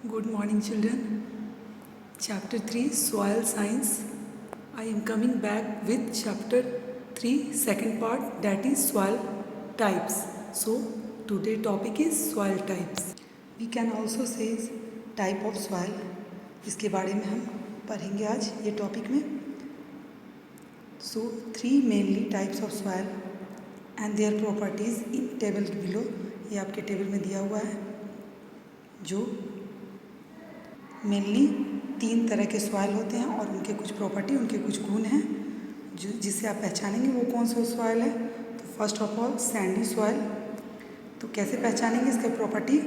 Good morning, children. Chapter 3 Soil Science. I am coming back with Chapter 3 second part, that is soil types. So today topic is soil types. We can also say type of soil. इसके बारे में हम पढ़ेंगे आज ये topic में. So 3 mainly types of soil and their properties in table below. ये आपके टेबल में दिया हुआ है. जो मेनली 3 तरह के सॉइल होते हैं और उनके कुछ प्रॉपर्टी, उनके कुछ गुण हैं जो जिससे आप पहचानेंगे वो कौन सा सॉइल है. तो first of all sandy soil. तो कैसे पहचानेंगे इसका property?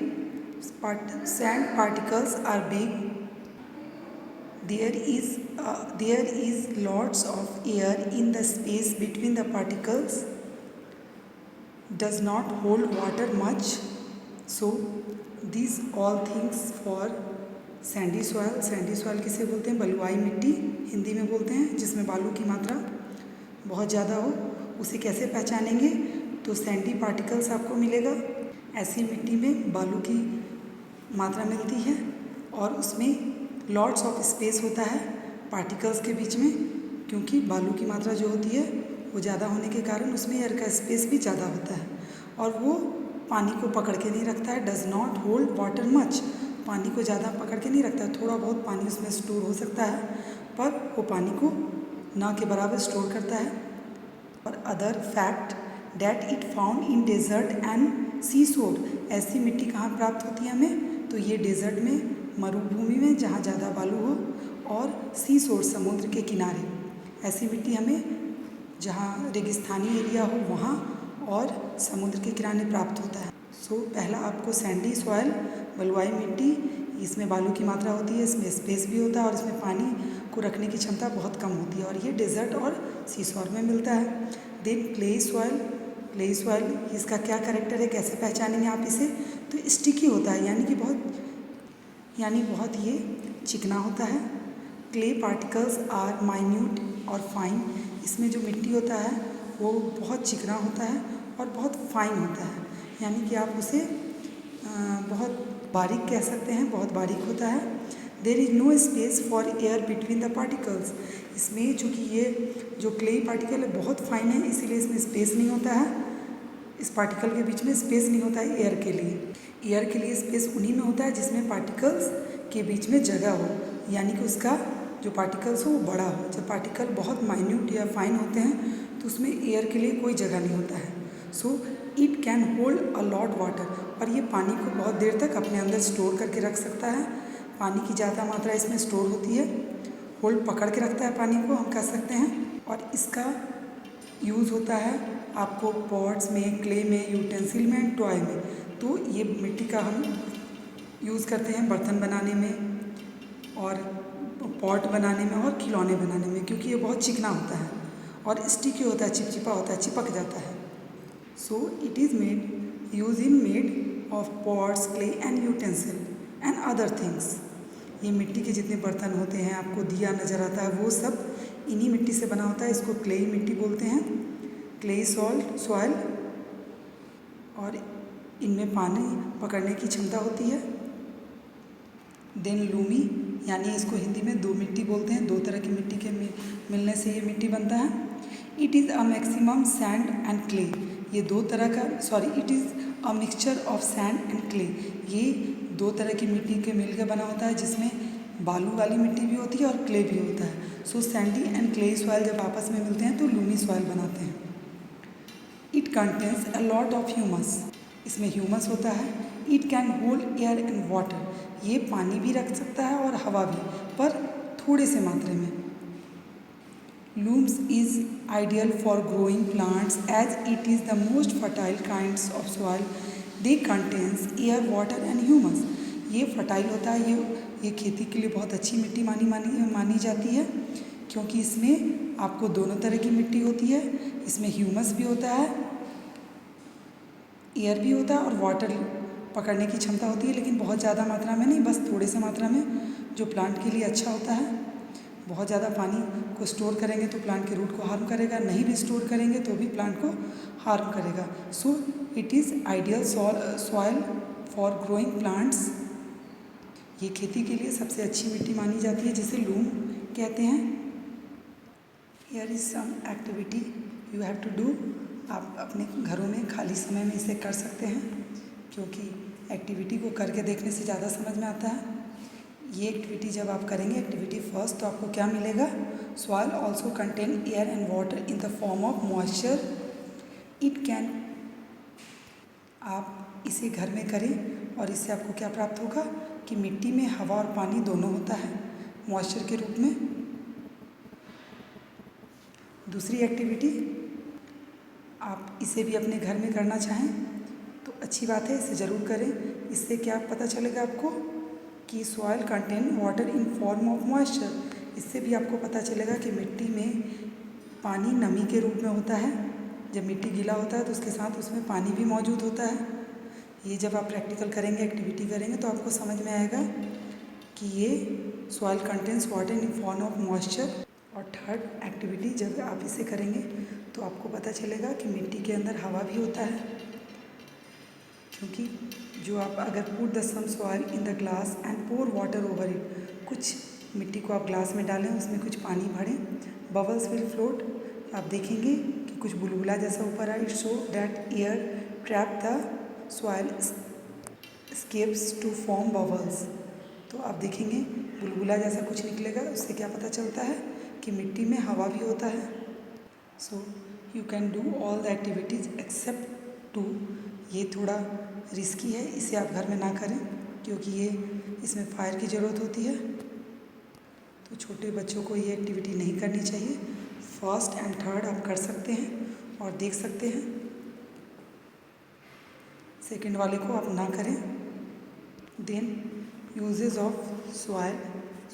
Sand particles are big. There is lots of air in the space between the particles. Does not hold water much. So this all things for sandy soil. Sandy soil किसे बोलते हैं? बलुआई मिट्टी हिंदी में बोलते हैं, जिसमें बालू की मात्रा बहुत ज़्यादा हो. उसे कैसे पहचानेंगे? तो सैंडी पार्टिकल्स आपको मिलेगा. ऐसी मिट्टी में बालू की मात्रा मिलती है और उसमें लॉट्स ऑफ स्पेस होता है पार्टिकल्स के बीच में, क्योंकि बालू की मात्रा जो होती है वो ज़्यादा होने के कारण उसमें एयर का स्पेस भी ज़्यादा होता है और वो पानी को पकड़ के नहीं रखता है. Does not hold water much. पानी को ज़्यादा पकड़ के नहीं रखता है. थोड़ा बहुत पानी उसमें स्टोर हो सकता है, पर वो पानी को ना के बराबर स्टोर करता है. और other fact that it found in desert and sea shore. ऐसी मिट्टी कहाँ प्राप्त होती है हमें? तो ये डेजर्ट में, मरुभूमि में जहाँ ज़्यादा बालू हो, और सी शोर समुद्र के किनारे. ऐसी मिट्टी हमें जहाँ रेगिस्तानी एरिया हो वहाँ और समुद्र के किनारे प्राप्त होता है. सो पहला आपको सैंडी सॉइल, बलुआई मिट्टी, इसमें बालू की मात्रा होती है, इसमें स्पेस भी होता है और इसमें पानी को रखने की क्षमता बहुत कम होती है और ये डेजर्ट और सीशोर में मिलता है. Then clayey soil. Clayey soil इसका क्या कैरेक्टर है, कैसे पहचानेंगे आप इसे? तो स्टिकी होता है, यानी बहुत ये चिकना होता है. क्ले पार्टिकल्स आर माइन्यूट और फाइन. इसमें जो मिट्टी होता है वो बहुत चिकना होता है और बहुत फाइन होता है, यानी कि आप उसे बहुत बारीक कह सकते हैं, बहुत बारीक होता है. There is no space for air between the particles. इसमें चूँकि ये जो क्ले पार्टिकल है बहुत फाइन है, इसीलिए इसमें स्पेस नहीं होता है. इस पार्टिकल के बीच में स्पेस नहीं होता है एयर के लिए. एयर के लिए स्पेस उन्हीं में होता है जिसमें पार्टिकल्स के बीच में जगह हो, यानी कि उसका जो पार्टिकल्स हो वो बड़ा हो. जब पार्टिकल बहुत माइन्यूट या फाइन होते हैं तो उसमें एयर के लिए कोई जगह नहीं होता है. So it can hold a lot water. और ये पानी को बहुत देर तक अपने अंदर स्टोर करके रख सकता है. पानी की ज़्यादा मात्रा इसमें स्टोर होती है, होल्ड पकड़ के रखता है पानी को, हम कह सकते हैं. और इसका यूज़ होता है आपको पॉट्स में, क्ले में, यूटेंसिल में, टॉय में. तो ये मिट्टी का हम यूज़ करते हैं बर्तन बनाने में और पॉट बनाने में और खिलौने बनाने में, क्योंकि ये बहुत चिकना होता है और स्टिकी होता है, चिपचिपा होता है, चिपक जाता है. So it is made of pots, clay and utensil and other things. ये मिट्टी के जितने बर्तन होते हैं, आपको दिया नज़र आता है, वो सब इन्हीं मिट्टी से बना होता है. इसको क्ले मिट्टी बोलते हैं, क्ले सॉइल. और इनमें पानी पकड़ने की क्षमता होती है. देन लूमी, यानी इसको हिंदी में दो मिट्टी बोलते हैं. 2 तरह की मिट्टी के मिलने से ये मिट्टी बनता है. It is a maximum sand and clay. ये 2 तरह का it is a mixture of sand and clay. ये 2 तरह की मिट्टी के मिलकर बना होता है, जिसमें बालू वाली मिट्टी भी होती है और क्ले भी होता है. सो सैंडी एंड क्ले सॉइल जब आपस में मिलते हैं तो लूमी सॉइल बनाते हैं. It contains a lot of humus. इसमें ह्यूमस होता है. It can hold air and water. ये पानी भी रख सकता है और हवा भी, पर थोड़े से मात्रा में. Looms is ideal for growing plants as it is the most fertile kinds of soil. They contains air, water and humus. ये फर्टाइल होता है. ये खेती के लिए बहुत अच्छी मिट्टी मानी जाती है, क्योंकि इसमें आपको दोनों तरह की मिट्टी होती है. इसमें ह्यूमस भी होता है, एयर भी होता है और वाटर पकड़ने की क्षमता होती है, लेकिन बहुत ज़्यादा मात्रा में नहीं, बस थोड़े से मात्रा में, जो प्लांट के लिए अच्छा होता है. बहुत ज़्यादा पानी को स्टोर करेंगे तो प्लांट के रूट को हार्म करेगा, नहीं भी स्टोर करेंगे तो भी प्लांट को हार्म करेगा. सो it is ideal soil for growing plants. ये खेती के लिए सबसे अच्छी मिट्टी मानी जाती है, जिसे लूम कहते हैं। Here is some activity you have to do. आप अपने घरों में खाली समय में इसे कर सकते हैं, क्योंकि एक्टिविटी को करके देखने से ज़्यादा समझ में आता है। ये एक्टिविटी जब आप करेंगे, एक्टिविटी फर्स्ट, तो आपको क्या मिलेगा? Soil also contain air and water in the form of moisture it can. आप इसे घर में करें और इससे आपको क्या प्राप्त होगा कि मिट्टी में हवा और पानी दोनों होता है मॉइस्चर के रूप में। दूसरी एक्टिविटी, आप इसे भी अपने घर में करना चाहें तो अच्छी बात है, इसे ज़रूर करें। इससे क्या पता चलेगा आपको कि soil contain water in form of moisture. इससे भी आपको पता चलेगा कि मिट्टी में पानी नमी के रूप में होता है। जब मिट्टी गीला होता है तो उसके साथ उसमें पानी भी मौजूद होता है। ये जब आप प्रैक्टिकल करेंगे, एक्टिविटी करेंगे, तो आपको समझ में आएगा कि ये soil contains water in form of moisture. और थर्ड एक्टिविटी, जब आप इसे करेंगे तो आपको पता चलेगा कि मिट्टी के अंदर हवा भी होता है, क्योंकि जो आप अगर put the some soil in the glass and pour water over it, कुछ मिट्टी को आप ग्लास में डालें, उसमें कुछ पानी भरें, बबल्स विल फ्लोट। आप देखेंगे कि कुछ बुलबुला जैसा ऊपर आए। It show that air trap the soil escapes to form bubbles. तो आप देखेंगे बुलबुला जैसा कुछ निकलेगा। उससे क्या पता चलता है कि मिट्टी में हवा भी होता है। So you can do all the activities except two. ये थोड़ा रिस्की है, इसे आप घर में ना करें, क्योंकि ये इसमें फायर की ज़रूरत होती है। तो छोटे बच्चों को ये एक्टिविटी नहीं करनी चाहिए। फर्स्ट एंड थर्ड आप कर सकते हैं और देख सकते हैं, सेकंड वाले को आप ना करें। Then uses of soil.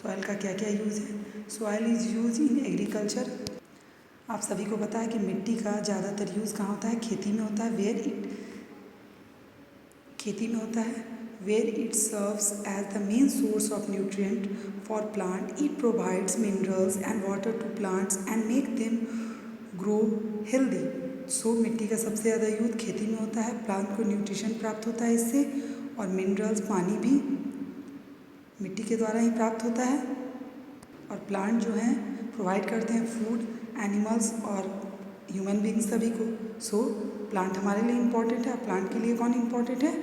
Soil का क्या क्या यूज़ है? Soil is use in agriculture. आप सभी को पता है कि मिट्टी का ज़्यादातर यूज़ कहाँ होता है? खेती में होता है। खेती में होता है where it serves as the main source of nutrient for plant. It provides minerals and water to plants and make them grow healthy. So मिट्टी का सबसे ज़्यादा यूज खेती में होता है। प्लांट को न्यूट्रिशन प्राप्त होता है इससे, और मिनरल्स, पानी भी मिट्टी के द्वारा ही प्राप्त होता है। और प्लांट जो हैं प्रोवाइड करते हैं फूड एनिमल्स और ह्यूमन बींग्स सभी को। सो प्लांट हमारे लिए इम्पॉर्टेंट है। प्लांट के लिए कौन इम्पॉर्टेंट है?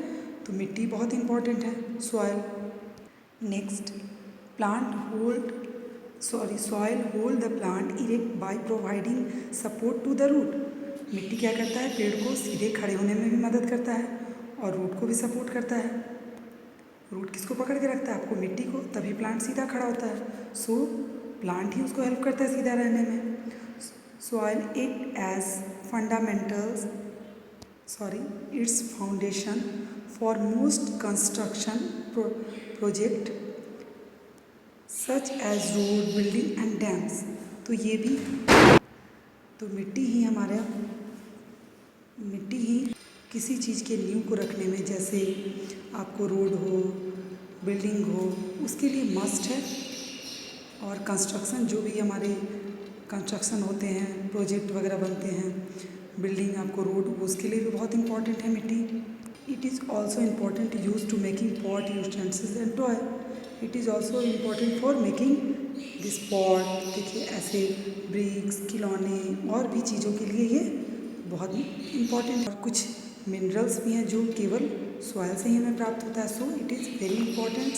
तो मिट्टी बहुत इम्पॉर्टेंट है, soil. Next, soil hold the plant erect by providing support to the root. मिट्टी क्या करता है? पेड़ को सीधे खड़े होने में भी मदद करता है और रूट को भी सपोर्ट करता है। रूट किसको पकड़ के रखता है? आपको, मिट्टी को, तभी प्लांट सीधा खड़ा होता है। सो प्लांट ही उसको हेल्प करता है सीधा रहने में। Soil act as its foundation for most construction project such as road, building and dams. तो ये भी, तो मिट्टी ही किसी चीज़ के नींव को रखने में, जैसे आपको रोड हो, बिल्डिंग हो, उसके लिए मस्ट है। और कंस्ट्रक्शन, जो भी हमारे कंस्ट्रक्शन होते हैं, प्रोजेक्ट वगैरह बनते हैं, बिल्डिंग, आपको रोड, उसके लिए भी बहुत इंपॉर्टेंट है मिट्टी। It is also important use to making pot, utensils and toy. It is also important for making this pot. देखिए, ऐसे ब्रिक्स, खिलौने और भी चीज़ों के लिए ये बहुत इम्पॉर्टेंट। और कुछ मिनरल्स भी हैं जो केवल सॉइल से ही हमें प्राप्त होता है। So it is very important.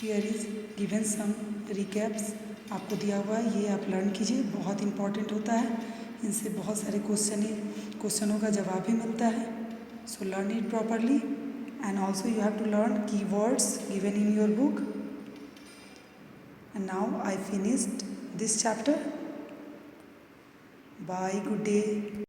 Here is given some recaps. आपको दिया हुआ है, ये आप लर्न कीजिए, बहुत इंपॉर्टेंट होता है। इनसे बहुत सारे क्वेश्चनों का जवाब भी मिलता है। So learn it properly and also you have to learn keywords given in your book. And now I finished this chapter. Bye, good day.